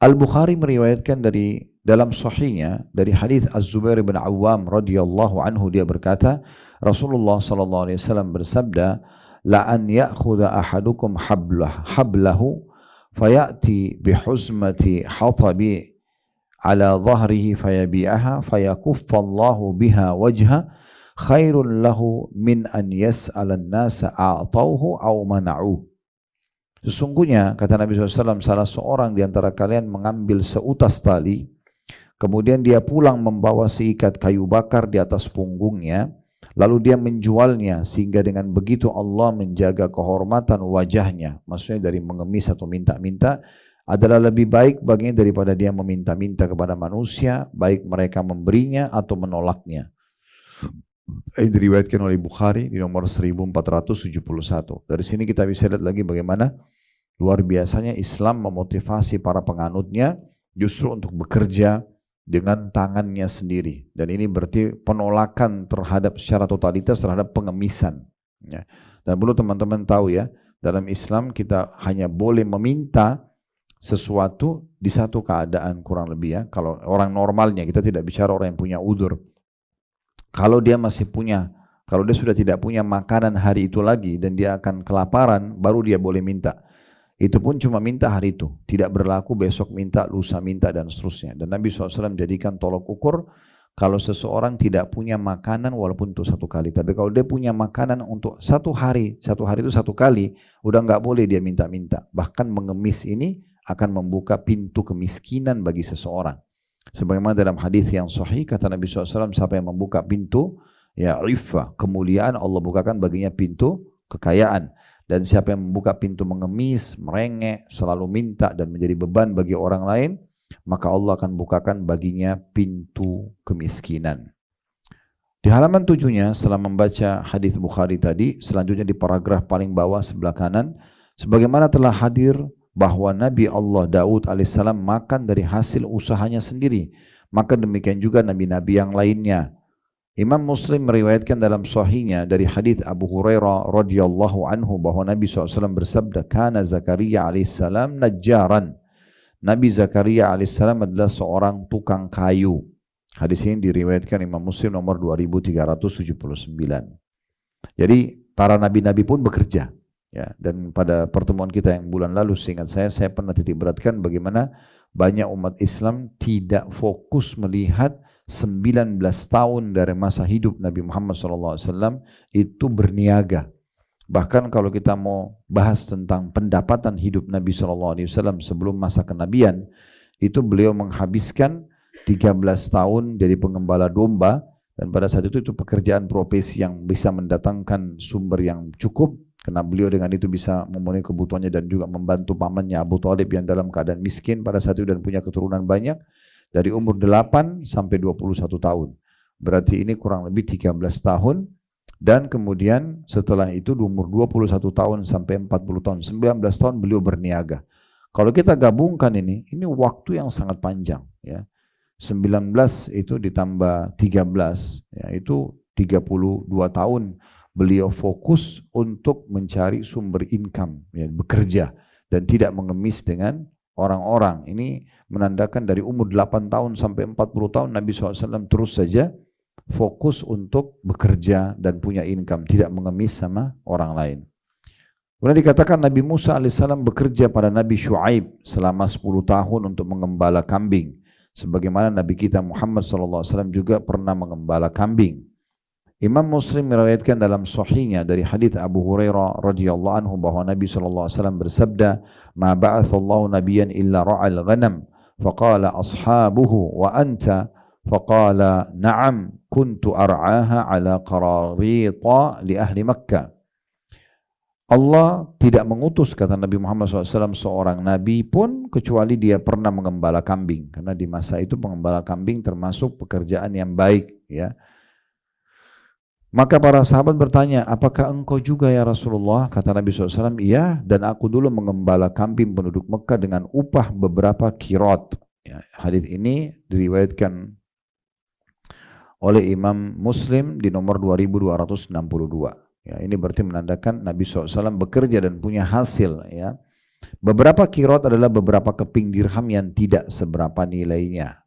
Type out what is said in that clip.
Al-Bukhari meriwayatkan dari dalam sahihnya dari hadis Az-Zubair bin Awwam radhiyallahu anhu, dia berkata, Rasulullah sallallahu alaihi wasallam bersabda, la an ya'khudha ahadukum hablahu fayati bihuzmati hatabi ala dhahrihi fayabi'aha fayakuffa Allahu biha wajha khairun lahu min an yas'ala an-nasa a'tauhu aw mana'uhu. Sesungguhnya, kata Nabi SAW, salah seorang di antara kalian mengambil seutas tali, kemudian dia pulang membawa seikat kayu bakar di atas punggungnya, lalu dia menjualnya, sehingga dengan begitu Allah menjaga kehormatan wajahnya. Maksudnya dari mengemis atau minta-minta adalah lebih baik baginya daripada dia meminta-minta kepada manusia, baik mereka memberinya atau menolaknya. Ini diriwayatkan oleh Bukhari di nomor 1471. Dari sini kita bisa lihat lagi bagaimana luar biasanya Islam memotivasi para penganutnya justru untuk bekerja dengan tangannya sendiri. Dan ini berarti penolakan terhadap secara totalitas terhadap pengemisan. Ya. Dan perlu teman-teman tahu ya, dalam Islam kita hanya boleh meminta sesuatu di satu keadaan kurang lebih ya. Kalau orang normalnya, kita tidak bicara orang yang punya udzur. Kalau dia masih punya, kalau dia sudah tidak punya makanan hari itu lagi dan dia akan kelaparan, baru dia boleh minta. Itu pun cuma minta hari itu, tidak berlaku besok minta, lusa minta dan seterusnya. Dan Nabi SAW jadikan tolok ukur kalau seseorang tidak punya makanan walaupun itu satu kali. Tapi kalau dia punya makanan untuk satu hari itu satu kali, udah nggak boleh dia minta-minta. Bahkan mengemis ini akan membuka pintu kemiskinan bagi seseorang. Sebagaimana dalam hadis yang sahih kata Nabi SAW, siapa yang membuka pintu ya iffah, kemuliaan, Allah bukakan baginya pintu kekayaan. Dan siapa yang membuka pintu mengemis, merengek, selalu minta dan menjadi beban bagi orang lain, maka Allah akan bukakan baginya pintu kemiskinan. Di halaman 7-nya setelah membaca hadis Bukhari tadi, selanjutnya di paragraf paling bawah sebelah kanan, sebagaimana telah hadir bahwa Nabi Allah Daud alaihissalam makan dari hasil usahanya sendiri, maka demikian juga nabi-nabi yang lainnya. Imam Muslim meriwayatkan dalam sahihnya dari hadis Abu Hurairah radhiyallahu anhu bahwa Nabi SAW bersabda, kana Zakaria alaihissalam najjaran. Nabi Zakaria alaihissalam adalah seorang tukang kayu. Hadis ini diriwayatkan Imam Muslim nomor 2379. Jadi para nabi-nabi pun bekerja. Ya, dan pada pertemuan kita yang bulan lalu, seingat saya pernah titik beratkan bagaimana banyak umat Islam tidak fokus melihat 19 tahun dari masa hidup Nabi Muhammad SAW itu berniaga. Bahkan kalau kita mau bahas tentang pendapatan hidup Nabi SAW sebelum masa kenabian, itu beliau menghabiskan 13 tahun jadi pengembala domba, dan pada saat itu pekerjaan profesi yang bisa mendatangkan sumber yang cukup, karena beliau dengan itu bisa memenuhi kebutuhannya dan juga membantu pamannya Abu Thalib yang dalam keadaan miskin pada saat itu dan punya keturunan banyak, dari umur 8 sampai 21 tahun. Berarti ini kurang lebih 13 tahun, dan kemudian setelah itu di umur 21 tahun sampai 40 tahun, 19 tahun beliau berniaga. Kalau kita gabungkan ini waktu yang sangat panjang ya. 19 itu ditambah 13 ya, itu 32 tahun beliau fokus untuk mencari sumber income ya, bekerja dan tidak mengemis dengan orang-orang. Ini menandakan dari umur 8 tahun sampai 40 tahun Nabi SAW terus saja fokus untuk bekerja dan punya income, tidak mengemis sama orang lain. Kemudian dikatakan Nabi Musa alaihissalam bekerja pada Nabi Shu'aib selama 10 tahun untuk mengembala kambing. Sebagaimana Nabi kita Muhammad SAW juga pernah mengembala kambing. Imam Muslim meriwayatkan dalam sahihnya dari hadits Abu Hurairah radhiyallahu anhu bahwa Nabi SAW bersabda, "Ma ba'atsallahu nabiyyan illa ra'al ghanam." Faqala ashabuhu wa anta? Faqala na'am kuntu ar'aha ala qararita li ahli Makkah. Allah tidak mengutus, kata Nabi Muhammad SAW, seorang nabi pun kecuali dia pernah mengembala kambing, karena di masa itu pengembala kambing termasuk pekerjaan yang baik ya. Maka para sahabat bertanya, apakah engkau juga ya Rasulullah? Kata Nabi SAW, iya, dan aku dulu mengembala kambing penduduk Mekah dengan upah beberapa kirot. Ya, hadis ini diriwayatkan oleh Imam Muslim di nomor 2262. Ya, ini berarti menandakan Nabi SAW bekerja dan punya hasil. Ya. Beberapa kirot adalah beberapa keping dirham yang tidak seberapa nilainya.